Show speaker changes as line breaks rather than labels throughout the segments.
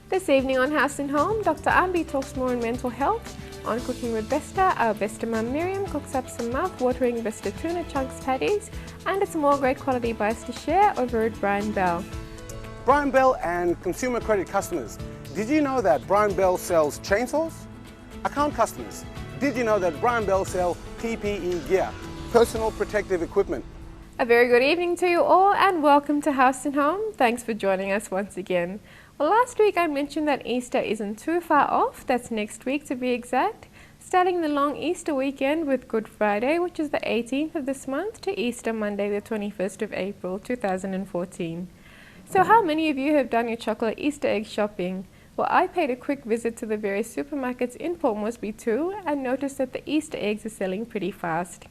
This evening on House and Home, Dr. Ambi talks more on mental health. On Cooking with Besta, our Besta mum Miriam cooks up some mouth-watering Besta tuna chunks patties, and it's more great quality bites to share over at Brian Bell.
Brian Bell and consumer credit customers, did you know that Brian Bell sells chainsaws? Account customers, did you know that Brian Bell sells PPE gear, personal protective equipment?
A very good evening to you all and welcome to House and Home. Thanks for joining us once again. Well, last week I mentioned that Easter isn't too far off, that's next week to be exact, starting the long Easter weekend with Good Friday, which is the 18th of this month, to Easter Monday, the 21st of April 2014. So how many of you have done your chocolate Easter egg shopping? Well, I paid a quick visit to the various supermarkets in Port Moresby too and noticed that the Easter eggs are selling pretty fast.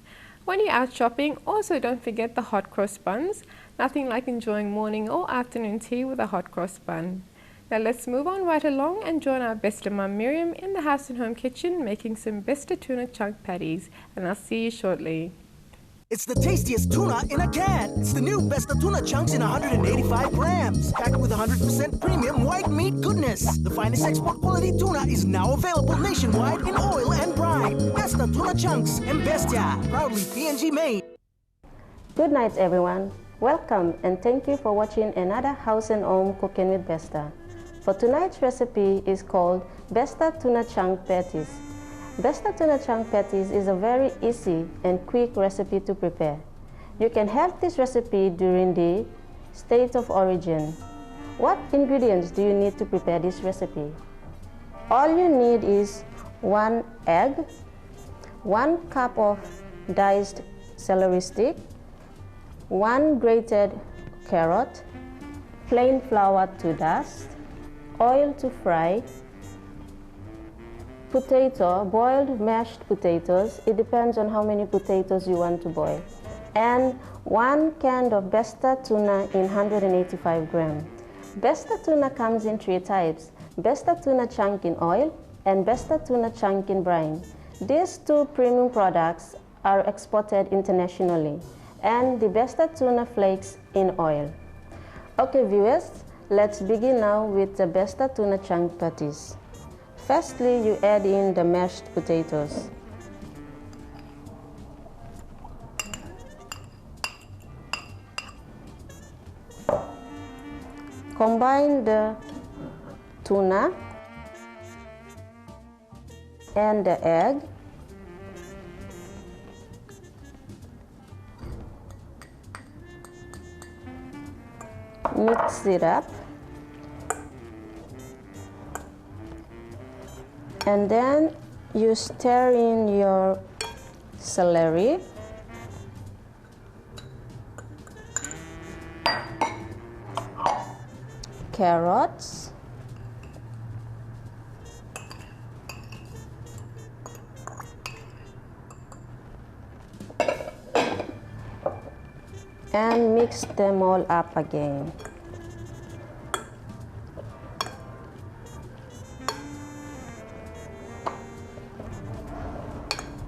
When you're out shopping, also don't forget the hot cross buns. Nothing like enjoying morning or afternoon tea with a hot cross bun. Now let's move on right along and join our Besta mum Miriam in the House and Home kitchen making some Besta tuna chunk patties, and I'll see you shortly.
It's the tastiest tuna in a can. It's the new Besta tuna chunks in 185 grams, packed with 100% premium white meat goodness. The finest export quality tuna is now available nationwide in oil and brine. Besta tuna chunks and Bestia, proudly PNG made.
Good night, everyone. Welcome and thank you for watching another House and Home Cooking with Besta. For tonight's recipe is called Besta tuna chunk patties. Besta tuna chunk patties is a very easy and quick recipe to prepare. You can have this recipe during the state of origin. What ingredients do you need to prepare this recipe? All you need is 1 egg, 1 cup of diced celery stick, 1 grated carrot, plain flour to dust, oil to fry, potato, boiled mashed potatoes, it depends on how many potatoes you want to boil, and 1 can of Besta tuna in 185 grams. Besta tuna comes in 3 types, Besta tuna chunk in oil and Besta tuna chunk in brine. These 2 premium products are exported internationally, and the Besta tuna flakes in oil. Okay viewers, let's begin now with the Besta tuna chunk patties. Firstly, you add in the mashed potatoes. Combine the tuna and the egg. Mix it up. And then you stir in your celery, carrots, and mix them all up again.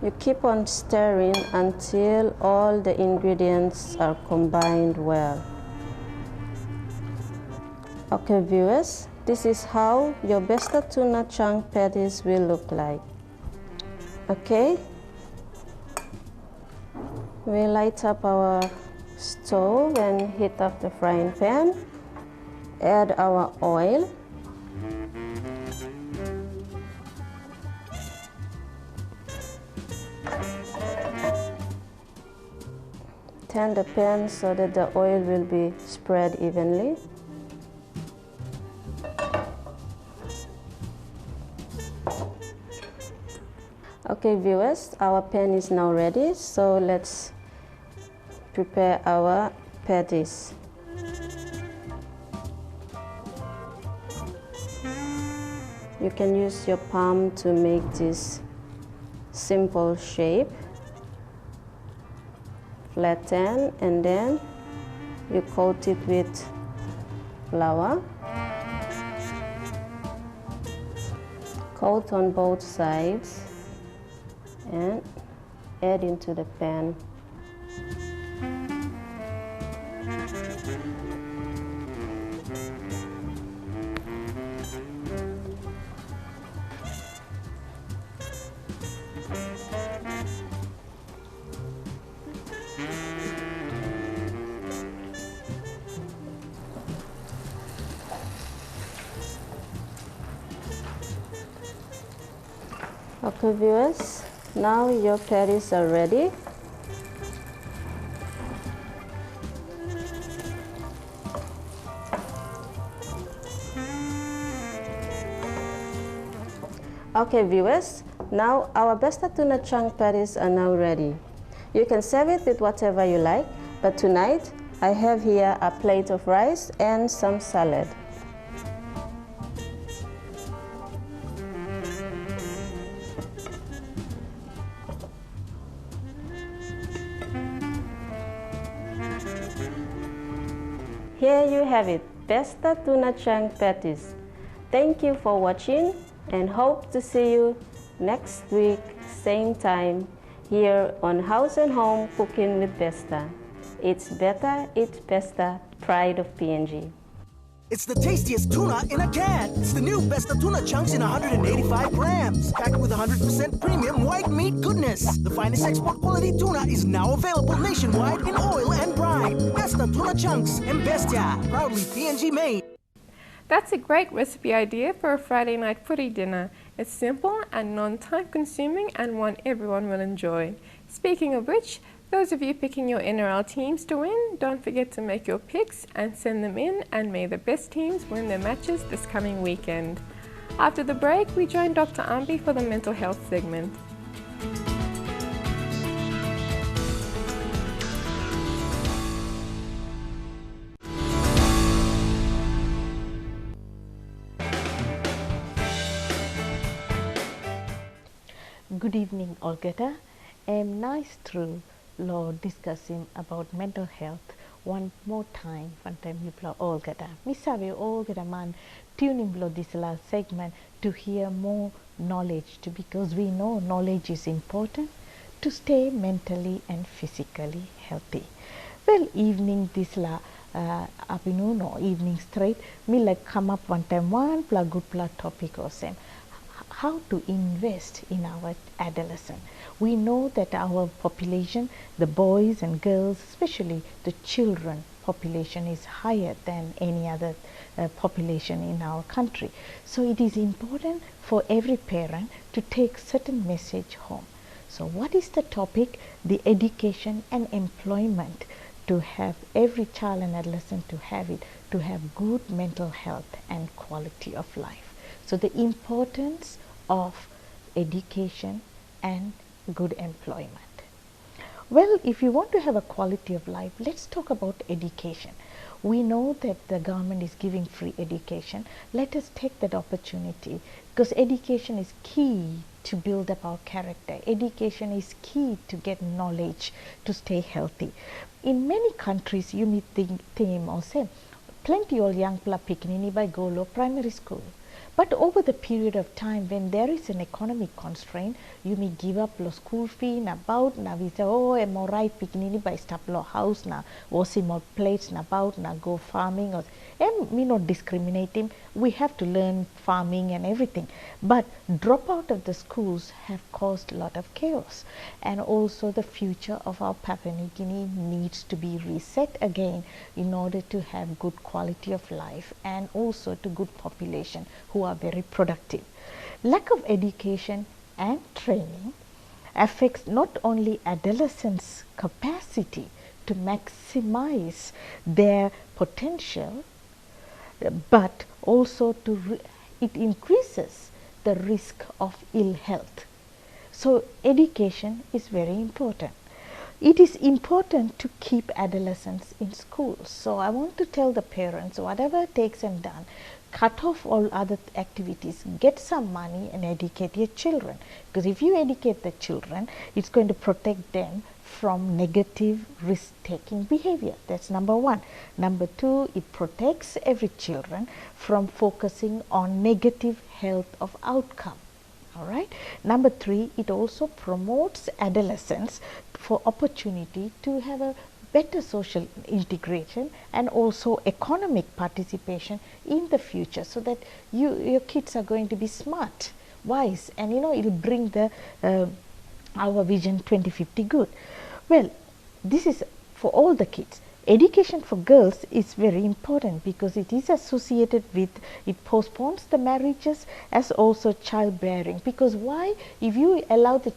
You keep on stirring until all the ingredients are combined well. Okay viewers, this is how your Besta tuna chunk patties will look like. Okay, we light up our stove and heat up the frying pan. Add our oil. Turn the pan so that the oil will be spread evenly. Okay viewers, our pan is now ready, so let's prepare our patties. You can use your palm to make this simple shape. Flatten and then you coat it with flour. Coat on both sides and add into the pan. Okay, viewers, now your patties are ready. Okay, viewers, now our Besta tuna chunk patties are now ready. You can serve it with whatever you like, but tonight I have here a plate of rice and some salad. Here you have it, Besta tuna chunk patties. Thank you for watching and hope to see you next week, same time, here on House and Home Cooking with Besta. It's better, it's Besta, pride of PNG.
It's the tastiest tuna in a can. It's the new Besta tuna chunks in 185 grams, packed with 100% premium white meat goodness. The finest export quality tuna is now available nationwide in oil and brine. Besta tuna chunks and Bestia, proudly PNG made.
That's a great recipe idea for a Friday night footy dinner. It's simple and non-time consuming and one everyone will enjoy. Speaking of which, those of you picking your NRL teams to win, don't forget to make your picks and send them in, and may the best teams win their matches this coming weekend. After the break, we join Dr. Ambi for the mental health segment.
Good evening, Olgeta. Nice through law discussing about mental health one time you play Olgeta. Misabe Olgeta man tuning below this last segment to hear more knowledge because we know knowledge is important to stay mentally and physically healthy. Well, evening this afternoon or evening straight, me like come up one good topic or same. How to invest in our adolescent. We know that our population, the boys and girls, especially the children population is higher than any other population in our country. So it is important for every parent to take certain message home. So what is the topic? The education and employment, to have every child and adolescent to have good mental health and quality of life. So the importance of education and good employment. Well, if you want to have a quality of life, let's talk about education. We know that the government is giving free education. Let us take that opportunity because education is key to build up our character. Education is key to get knowledge to stay healthy. In many countries, you meet the theme or say, plenty of young people picking by go primary school. But over the period of time when there is an economic constraint, you may give up the school fee na about na we say, oh, I'm all right picking by stop law house na washing more plates na about na go farming or and we not discriminating. We have to learn farming and everything. But drop out of the schools have caused a lot of chaos. And also the future of our Papua New Guinea needs to be reset again in order to have good quality of life and also to good population who are very productive. Lack of education and training affects not only adolescents' capacity to maximize their potential, but also it increases the risk of ill health. So education is very important. It is important to keep adolescents in schools. So I want to tell the parents, whatever takes and done, cut off all other activities, get some money and educate your children. Because if you educate the children, it's going to protect them from negative risk-taking behavior. That's number one. Number two, it protects every children from focusing on negative health of outcome. All right. Number three, it also promotes adolescents for opportunity to have a better social integration and also economic participation in the future, so that your kids are going to be smart, wise, and it will bring the our vision 2050 good. Well, this is for all the kids. education for girls is very important because it is associated with, it postpones the marriages as also childbearing. Because why? If you allow the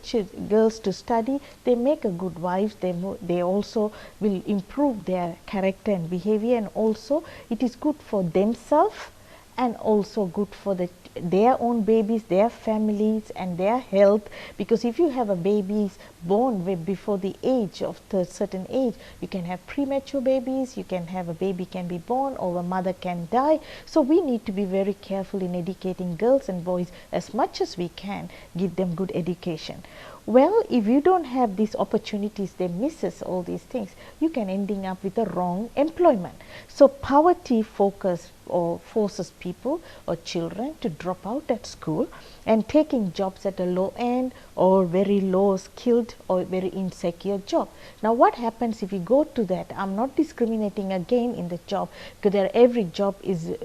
girls to study, they make a good wives, they also will improve their character and behavior, and also it is good for themselves and also good for their own babies, their families and their health. Because if you have a baby born before the age of the certain age, you can have premature babies, you can have a baby can be born or a mother can die. So we need to be very careful in educating girls and boys as much as we can, give them good education. Well, if you don't have these opportunities, they misses all these things, you can ending up with a wrong employment. So poverty focus or forces people or children to drop out at school and taking jobs at a low end or very low skilled or very insecure job. Now what happens if you go to that? I'm not discriminating again in the job, because every job is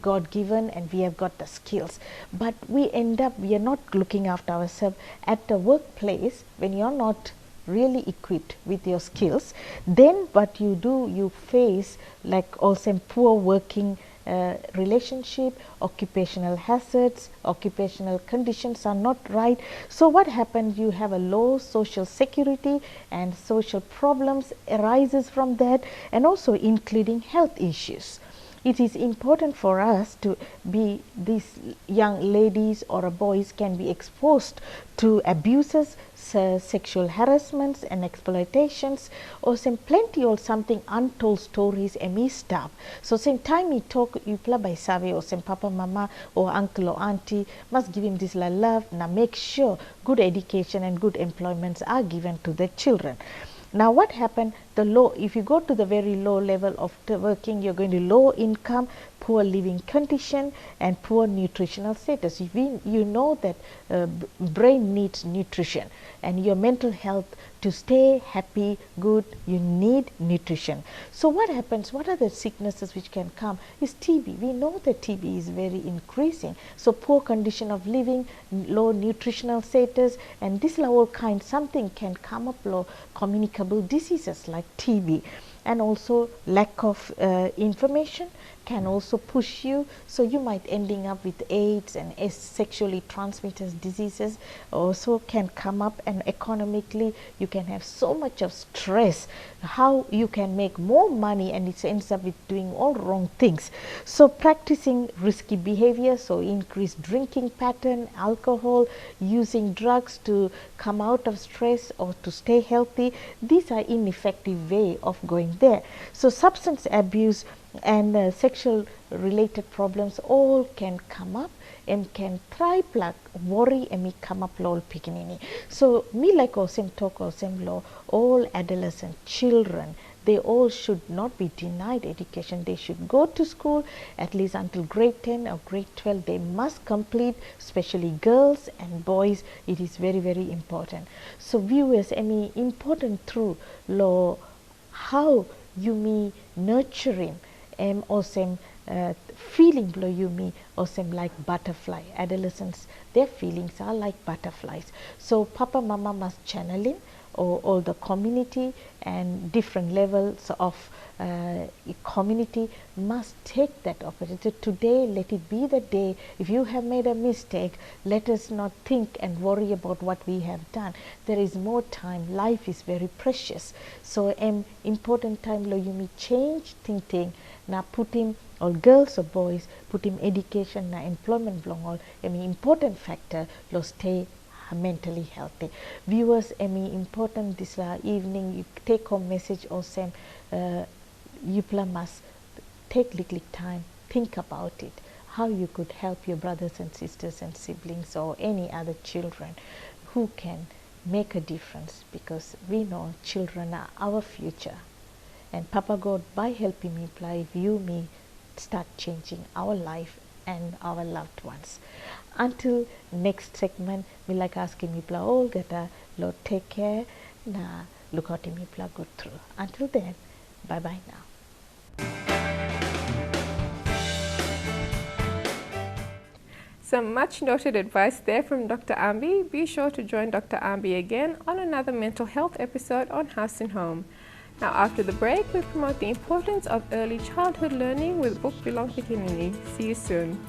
God given and we have got the skills, but we end up, we are not looking after ourselves at the workplace. When you're not really equipped with your skills, then what you do, you face like also poor working relationship, occupational hazards, occupational conditions are not right. So what happens, you have a low social security and social problems arises from that, and also including health issues. It is important for us to be, these young ladies or boys can be exposed to abuses, sexual harassments and exploitations, or some plenty or something untold stories emi stuff. So same time we talk you play by Savi or some papa mama or uncle or auntie must give him this love. Now make sure good education and good employments are given to the children. Now what happened, the low, if you go to the very low level of working, you're going to low income, poor living condition and poor nutritional status. You know that brain needs nutrition, and your mental health, to stay happy, good, you need nutrition. So what happens, what are the sicknesses which can come is TB. We know that TB is very increasing. So poor condition of living, low nutritional status, and this all kind, something can come up, low communicable diseases like TB. And also lack of information can also push you, so you might ending up with AIDS and sexually transmitted diseases also can come up, and economically you can have so much of stress, how you can make more money and it ends up with doing all wrong things. So practicing risky behavior, so increased drinking pattern, alcohol, using drugs to come out of stress or to stay healthy, these are ineffective way of going there. So substance abuse and sexual related problems all can come up and can try plug worry and me come up lol pikinini. So me like osem talk osem law, all adolescent children, they all should not be denied education. They should go to school at least until grade 10 or grade 12. They must complete, especially girls and boys. It is very, very important. So viewers, any important through law, how you me nurturing or some feeling below you me or some like butterfly. Adolescents, their feelings are like butterflies. So papa mama must channel in, or all the community and different levels of community must take that opportunity. Today, let it be the day. If you have made a mistake, let us not think and worry about what we have done. There is more time. Life is very precious. So important time lo you may change thinking. Now put him, or girls or boys, put him education na employment belong all important factor lo stay mentally healthy. Viewers, important this evening you take home message or same you must take little time, think about it, how you could help your brothers and sisters and siblings or any other children who can make a difference, because we know children are our future. And Papa God, by helping me apply, you me start changing our life and our loved ones. Until next segment, we like asking me pla all gata, Lord take care, na look out me pla good through. Until then, bye bye now.
Some much noted advice there from Dr. Ambi. Be sure to join Dr. Ambi again on another mental health episode on House and Home. Now after the break, we promote the importance of early childhood learning with Book Belong Pikinini. See you soon.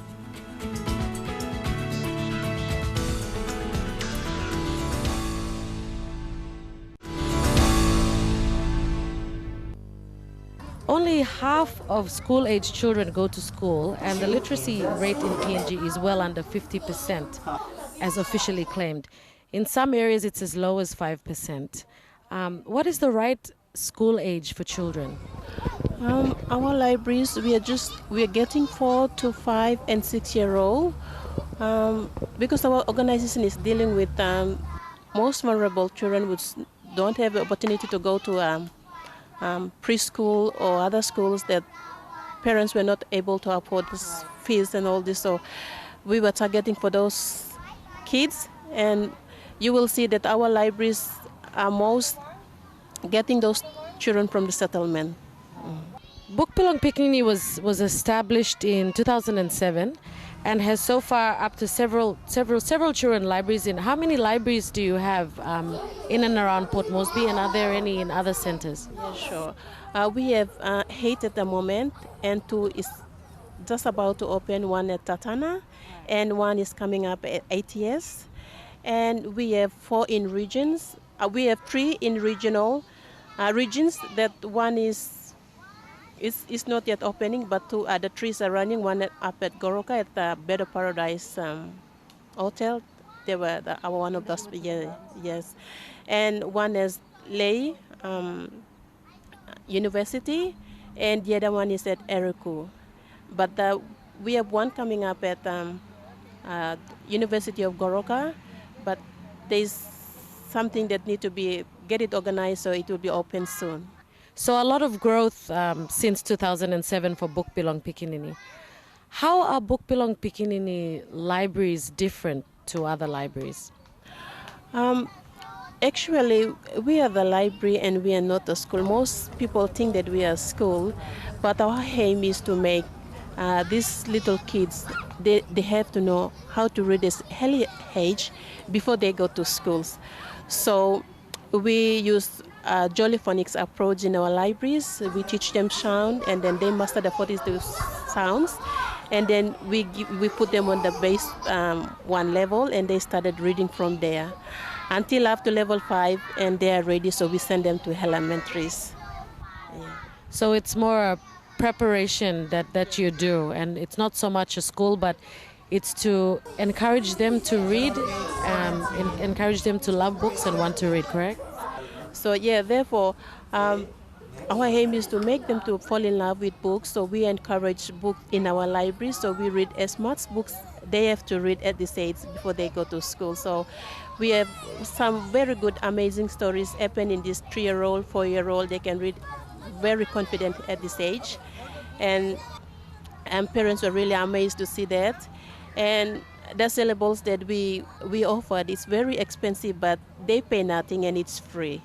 Only half of school-age children go to school, and the literacy rate in PNG is well under 50%, as officially claimed. In some areas, it's as low as 5%. What is the right school age for children?
Our libraries, we are getting 4 to 5 and 6-year-old because our organization is dealing with most vulnerable children who don't have the opportunity to go to preschool or other schools that parents were not able to afford this fees and all this. So we were targeting for those kids, and you will see that our libraries are most getting those children from the settlement.
Book Belong Pikinini was established in 2007 and has so far up to several children libraries in. How many libraries do you have in and around Port Moresby, and are there any in other centers?
Yeah, sure. We have 8 at the moment, and 2 is just about to open, 1 at Tatana, and 1 is coming up at ATS. And we have 4 in regions. We have 3 in regional regions. That 1 is not yet opening, but 2 other 3 are running. 1 up at Goroka at the Bed of Paradise Hotel. They were one of those, yes. And 1 is Lay University, and the other 1 is at Eriku. But we have 1 coming up at University of Goroka, but there's something that need to get it organized, so it will be open soon.
So a lot of growth since 2007 for Book Belong Pikinini. How are Book Belong Pikinini libraries different to other libraries?
Actually, we are the library and we are not a school. Most people think that we are a school, but our aim is to make these little kids, they have to know how to read this early age before they go to schools. So we use Jolly Phonics approach in our libraries. We teach them sound, and then they master the 42 sounds, and then we put them on the base 1 level, and they started reading from there until up to level 5, and they are ready, so we send them to elementaries. Yeah.
So it's more a preparation that you do, and it's not so much a school, but it's to encourage them to read, encourage them to love books and want to read, correct?
So yeah, therefore, our aim is to make them to fall in love with books. So we encourage books in our library. So we read as much books they have to read at this age before they go to school. So we have some very good, amazing stories happen in this 3-year-old, 4-year-old. They can read very confident at this age, and parents were really amazed to see that. And the syllables that we offered, it's very expensive, but they pay nothing and it's free.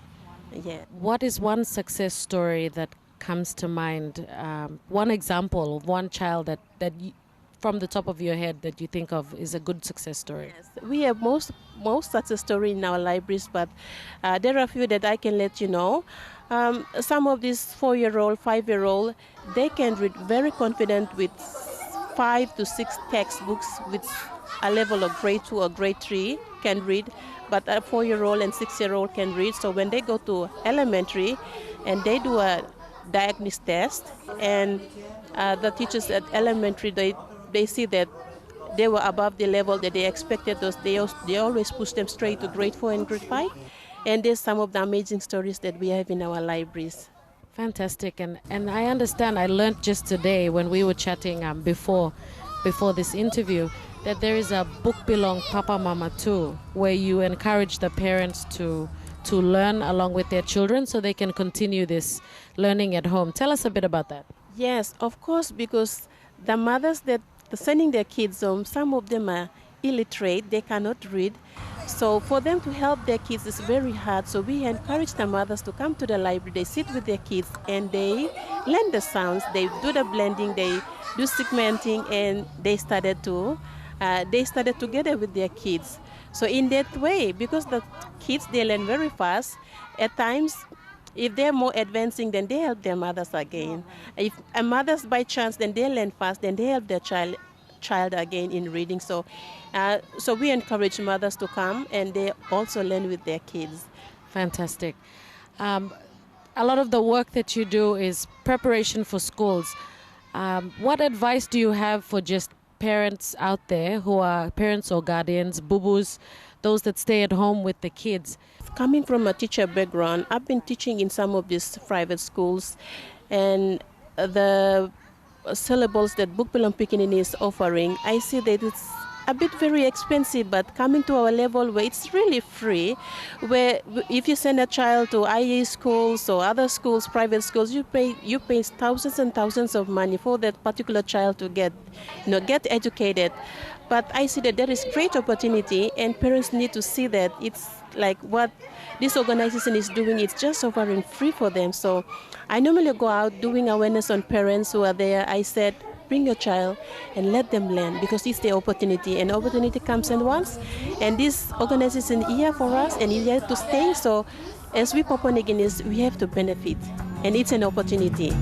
Yeah.
What is one success story that comes to mind? One example of one child that you, from the top of your head, that you think of is a good success story?
Yes. We have most success story in our libraries, but there are a few that I can let you know. Some of these 4-year-old, 5-year-old, they can read very confident with 5 to 6 textbooks with a level of grade 2 or grade 3 can read, but a 4-year-old and 6-year-old can read. So when they go to elementary and they do a diagnostic test, and the teachers at elementary, they see that they were above the level that they expected, they always push them straight to grade 4 and grade 5. And there's some of the amazing stories that we have in our libraries.
Fantastic. And I understand, I learned just today when we were chatting before this interview, that there is a Book Belong Papa Mama too, where you encourage the parents to learn along with their children so they can continue this learning at home. Tell us a bit about that.
Yes, of course, because the mothers that are sending their kids home, some of them are illiterate, they cannot read. So for them to help their kids is very hard. So we encourage the mothers to come to the library. They sit with their kids and they learn the sounds. They do the blending, they do segmenting, and they started together with their kids. So in that way, because the kids, they learn very fast, at times If they're more advancing, then they help their mothers again. If a mothers by chance, then they learn fast, then they help their child again in reading. So we encourage mothers to come, and they also learn with their kids.
Fantastic. A lot of the work that you do is preparation for schools. What advice do you have for just parents out there who are parents or guardians, boo-boos, those that stay at home with the kids?
Coming from a teacher background, I've been teaching in some of these private schools, and the syllables that Book Belong Pickaninny is offering, I see that it's a bit very expensive, but coming to our level where it's really free, where if you send a child to IA schools or other schools, private schools, you pay thousands and thousands of money for that particular child to get educated. But I see that there is great opportunity, and parents need to see that it's like what this organization is doing. It's just offering free for them. So I normally go out doing awareness on parents who are there. I said, bring your child and let them learn, because it's the opportunity, and opportunity comes in once, and this organization is here for us and is here to stay. So as we Papua New Guineans, we have to benefit, and it's an opportunity.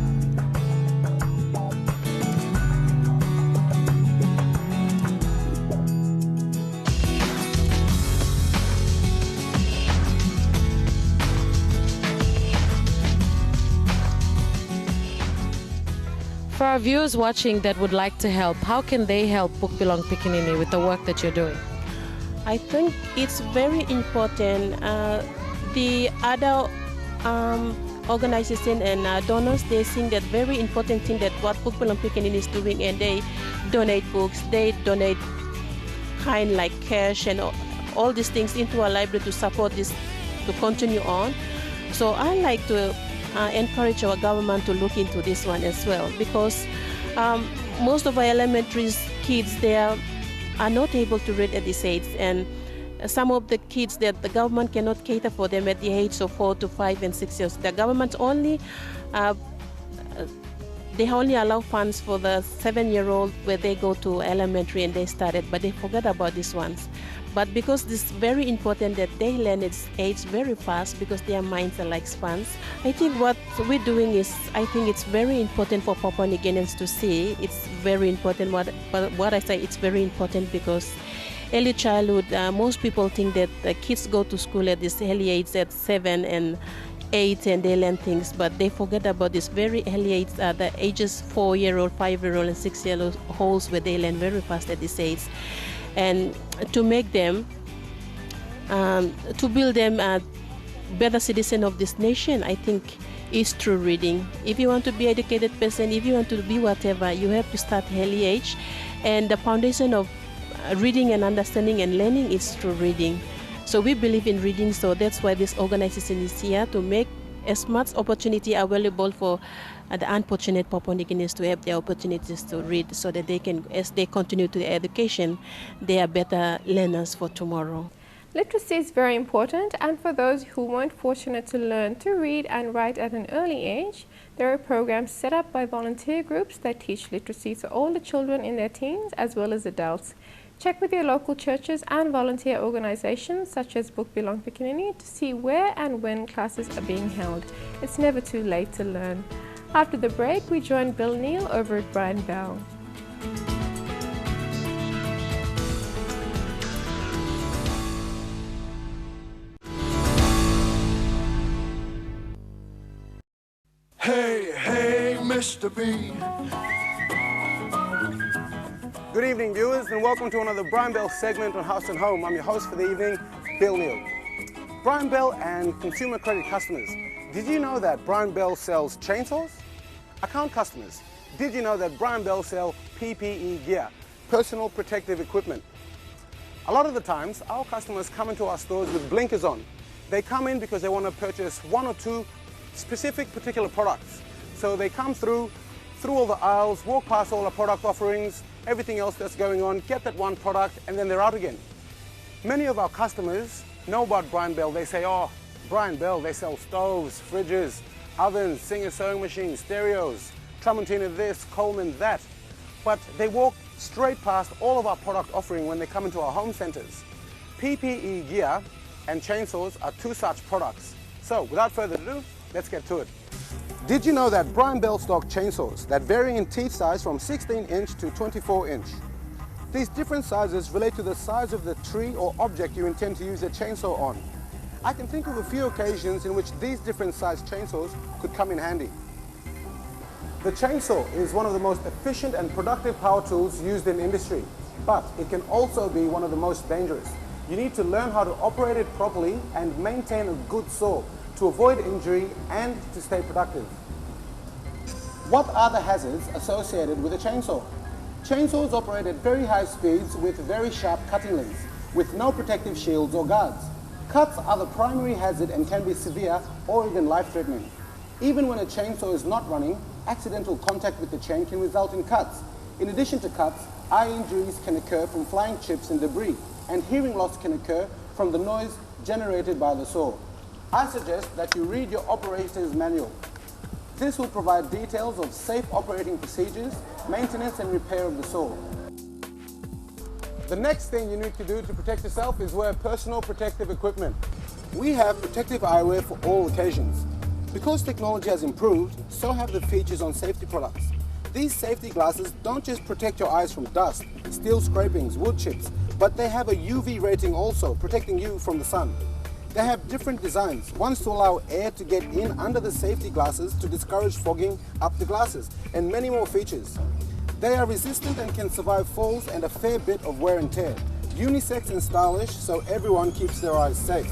For our viewers watching that would like to help, how can they help Book Belong Pickaninny with the work that you're doing?
I think it's very important. The other organization and donors, they think that very important thing that what Book Belong Pickaninny is doing, and they donate books, they donate kind like cash and all these things into our library to support this to continue on. So I like to encourage our government to look into this one as well, because most of our elementary kids there are not able to read at this age, and some of the kids that the government cannot cater for them at the age of 4 to 5 and 6 years. The government only they only allow funds for the 7-year-old where they go to elementary and they started, but they forget about these ones. But because this is very important that they learn its age very fast, because their minds are like sponges. I think what we're doing is, I think it's very important for Papua New Guineans to see. It's very important. What I say, it's very important because early childhood, most people think that the kids go to school at this early age at 7 and 8 and they learn things, but they forget about this very early age, the ages 4-year-old, 5-year-old and 6-year-olds, where they learn very fast at this age. And to make them, to build them a better citizen of this nation, I think is through reading. If you want to be an educated person, if you want to be whatever, you have to start early age. And the foundation of reading and understanding and learning is through reading. So we believe in reading, so that's why this organization is here, to make as much opportunity available for the unfortunate Papua New Guineans to have the opportunities to read, so that they can, as they continue to their education, they are better learners for tomorrow.
Literacy is very important, and for those who weren't fortunate to learn to read and write at an early age, there are programs set up by volunteer groups that teach literacy to all the children in their teens as well as adults. Check with your local churches and volunteer organizations such as Book Belong Pickaninny to see where and when classes are being held. It's never too late to learn. After the break, we join Bill Neal over at Brian Bell.
Hey, hey, Mr. B.
Good evening, viewers, and welcome to another Brian Bell segment on House and Home. I'm your host for the evening, Bill Neal. Brian Bell and consumer credit customers, did you know that Brian Bell sells chainsaws? Account customers, did you know that Brian Bell sells PPE gear, personal protective equipment? A lot of the times, our customers come into our stores with blinkers on. They come in because they want to purchase one or two specific particular products. So they come through all the aisles, walk past all the product offerings, everything else that's going on, get that one product, and then they're out again. Many of our customers know about Brian Bell. They say, oh, Brian Bell, they sell stoves, fridges, ovens, Singer sewing machines, stereos, Tramontina this, Coleman that. But they walk straight past all of our product offering when they come into our home centers. PPE gear and chainsaws are two such products. So without further ado, let's get to it. Did you know that Brian Bell stock chainsaws that vary in teeth size from 16-inch to 24-inch? These different sizes relate to the size of the tree or object you intend to use a chainsaw on. I can think of a few occasions in which these different sized chainsaws could come in handy. The chainsaw is one of the most efficient and productive power tools used in industry, but it can also be one of the most dangerous. You need to learn how to operate it properly and maintain a good saw to avoid injury and to stay productive. What are the hazards associated with a chainsaw? Chainsaws operate at very high speeds with very sharp cutting lengths, with no protective shields or guards. Cuts are the primary hazard and can be severe or even life-threatening. Even when a chainsaw is not running, accidental contact with the chain can result in cuts. In addition to cuts, eye injuries can occur from flying chips and debris, and hearing loss can occur from the noise generated by the saw. I suggest that you read your operator's manual. This will provide details of safe operating procedures, maintenance and repair of the saw. The next thing you need to do to protect yourself is wear personal protective equipment. We have protective eyewear for all occasions. Because technology has improved, so have the features on safety products. These safety glasses don't just protect your eyes from dust, steel scrapings, wood chips, but they have a UV rating also, protecting you from the sun. They have different designs, ones to allow air to get in under the safety glasses to discourage fogging up the glasses, and many more features. They are resistant and can survive falls and a fair bit of wear and tear. Unisex and stylish, so everyone keeps their eyes safe.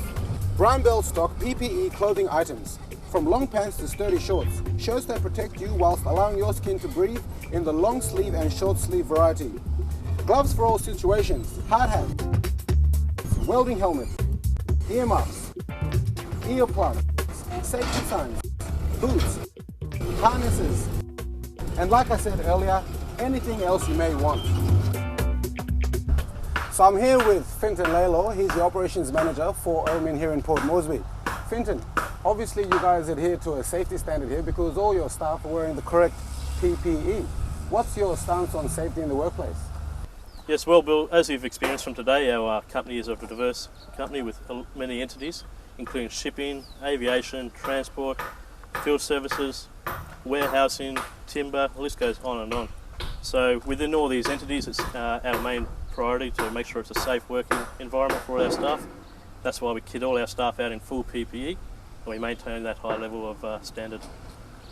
Brian Bell stock PPE clothing items, from long pants to sturdy shorts, shirts that protect you whilst allowing your skin to breathe in the long sleeve and short sleeve variety. Gloves for all situations, hard hat, welding helmet, earmuffs, earplugs, safety signs, boots, harnesses, and like I said earlier, anything else you may want. So I'm here with Finton Lalo. He's the operations manager for Omin here in Port Moresby. Finton, obviously you guys adhere to a safety standard here because all your staff are wearing the correct PPE. What's your stance on safety in the workplace?
Yes, well, Bill, as you've experienced from today, our company is a diverse company with many entities, including shipping, aviation, transport, field services, warehousing, timber, the list goes on and on. So within all these entities, it's our main priority to make sure it's a safe working environment for all our staff. That's why we kit all our staff out in full PPE and we maintain that high level of standard.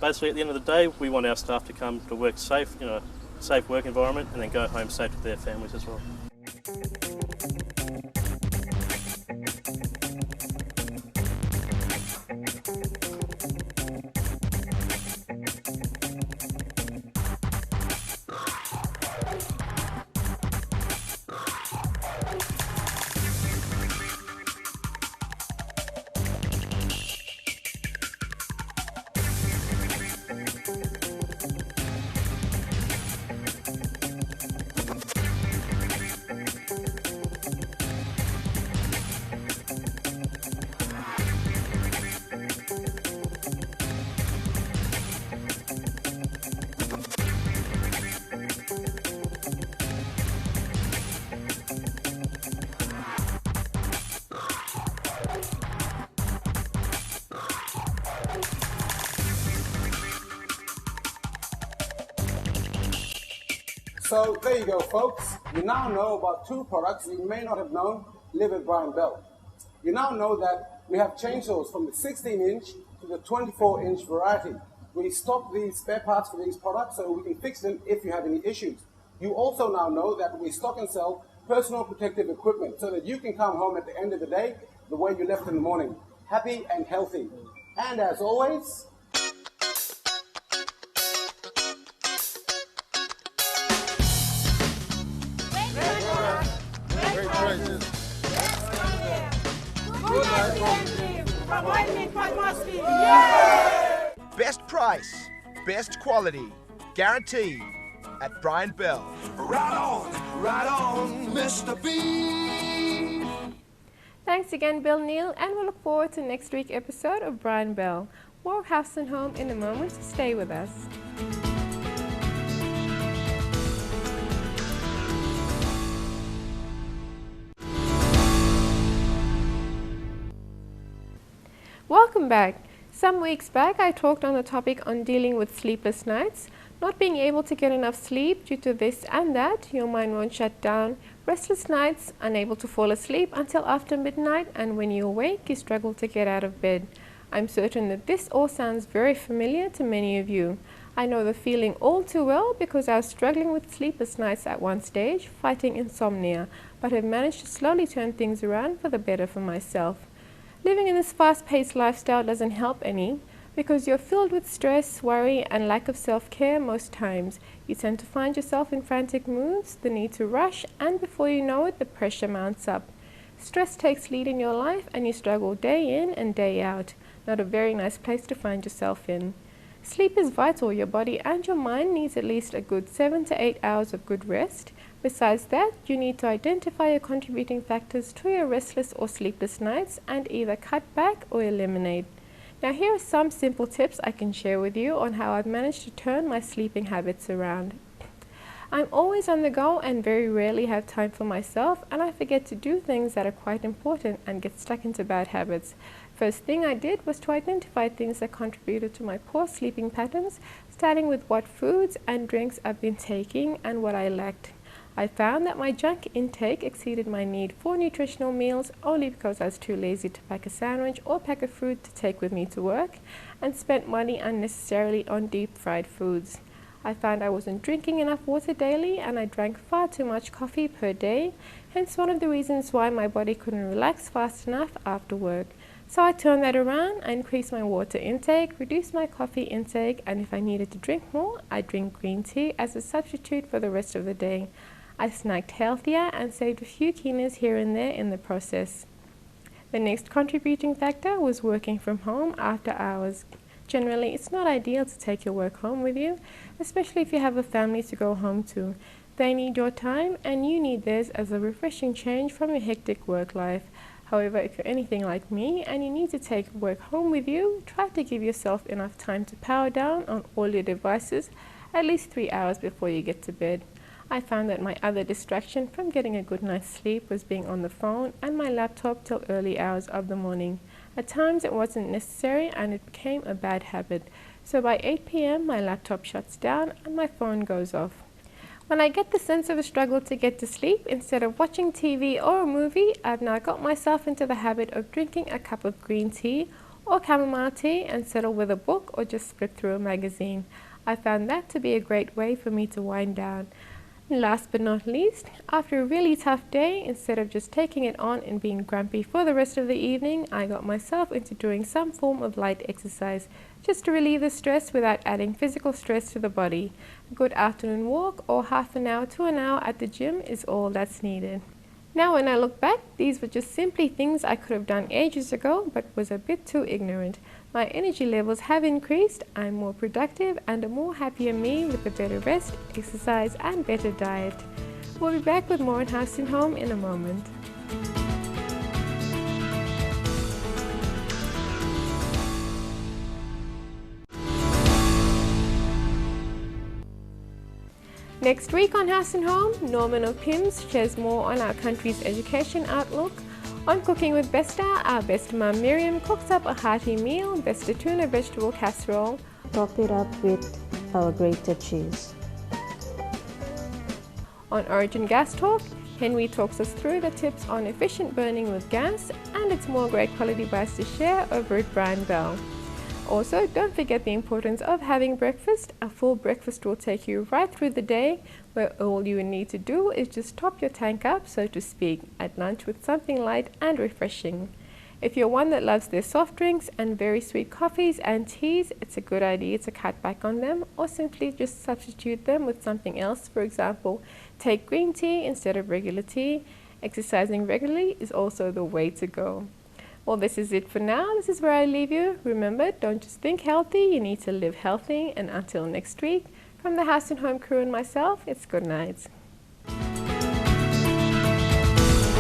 Basically, at the end of the day, we want our staff to come to work safe, in a safe work environment, and then go home safe with their families as well.
So there you go, folks. You now know about two products you may not have known live at Brian Bell. You now know that we have chainsaws from the 16-inch to the 24-inch variety. We stock these spare parts for these products so we can fix them if you have any issues. You also now know that we stock and sell personal protective equipment so that you can come home at the end of the day the way you left in the morning, happy and healthy. And as always,
best price, best quality, guaranteed at Brian Bell.
Right on, Mr. B.
Thanks again, Bill Neal, and we look forward to next week's episode of Brian Bell. More House and Home in a moment. Stay with us. Welcome back. Some weeks back, I talked on the topic on dealing with sleepless nights, not being able to get enough sleep due to this and that, your mind won't shut down, restless nights, unable to fall asleep until after midnight, and when you awake, you struggle to get out of bed. I'm certain that this all sounds very familiar to many of you. I know the feeling all too well because I was struggling with sleepless nights at one stage, fighting insomnia, but have managed to slowly turn things around for the better for myself. Living in this fast-paced lifestyle doesn't help any because you're filled with stress, worry, and lack of self-care most times. You tend to find yourself in frantic moods, the need to rush, and before you know it, the pressure mounts up. Stress takes lead in your life and you struggle day in and day out. Not a very nice place to find yourself in. Sleep is vital. Your body and your mind needs at least a good 7 to 8 hours of good rest. Besides that, you need to identify your contributing factors to your restless or sleepless nights and either cut back or eliminate. Now here are some simple tips I can share with you on how I've managed to turn my sleeping habits around. I'm always on the go and very rarely have time for myself, and I forget to do things that are quite important and get stuck into bad habits. First thing I did was to identify things that contributed to my poor sleeping patterns, starting with what foods and drinks I've been taking and what I lacked. I found that my junk intake exceeded my need for nutritional meals only because I was too lazy to pack a sandwich or pack a fruit to take with me to work, and spent money unnecessarily on deep fried foods. I found I wasn't drinking enough water daily and I drank far too much coffee per day, hence one of the reasons why my body couldn't relax fast enough after work. So I turned that around, I increased my water intake, reduced my coffee intake, and if I needed to drink more, I drink green tea as a substitute for the rest of the day. I snacked healthier and saved a few kilos here and there in the process. The next contributing factor was working from home after hours. Generally, it's not ideal to take your work home with you, especially if you have a family to go home to. They need your time and you need theirs as a refreshing change from your hectic work life. However, if you're anything like me and you need to take work home with you, try to give yourself enough time to power down on all your devices at least 3 hours before you get to bed. I found that my other distraction from getting a good night's sleep was being on the phone and my laptop till early hours of the morning. At times it wasn't necessary and it became a bad habit. So by 8 p.m. my laptop shuts down and my phone goes off. When I get the sense of a struggle to get to sleep, instead of watching TV or a movie, I've now got myself into the habit of drinking a cup of green tea or chamomile tea and settle with a book or just flip through a magazine. I found that to be a great way for me to wind down. Last but not least, after a really tough day, instead of just taking it on and being grumpy for the rest of the evening, I got myself into doing some form of light exercise, just to relieve the stress without adding physical stress to the body. A good afternoon walk or half an hour to an hour at the gym is all that's needed. Now when I look back, these were just simply things I could have done ages ago but was a bit too ignorant. My energy levels have increased, I'm more productive and a more happier me with a better rest, exercise and better diet. We'll be back with more on House and Home in a moment. Next week on House and Home, Norman of PIMS shares more on our country's education outlook. On Cooking with Besta, our best mum Miriam cooks up a hearty meal, Besta tuna vegetable casserole.
Top it up with our grated cheese.
On Origin Gas Talk, Henry talks us through the tips on efficient burning with gas, and it's more great quality bites to share over at Brian Bell. Also, don't forget the importance of having breakfast. A full breakfast will take you right through the day, where all you need to do is just top your tank up, so to speak, at lunch with something light and refreshing. If you're one that loves their soft drinks and very sweet coffees and teas, it's a good idea to cut back on them or simply just substitute them with something else. For example, take green tea instead of regular tea. Exercising regularly is also the way to go. Well, this is it for now. This is where I leave you. Remember, don't just think healthy, you need to live healthy. And until next week, from the House and Home crew and myself, it's good night.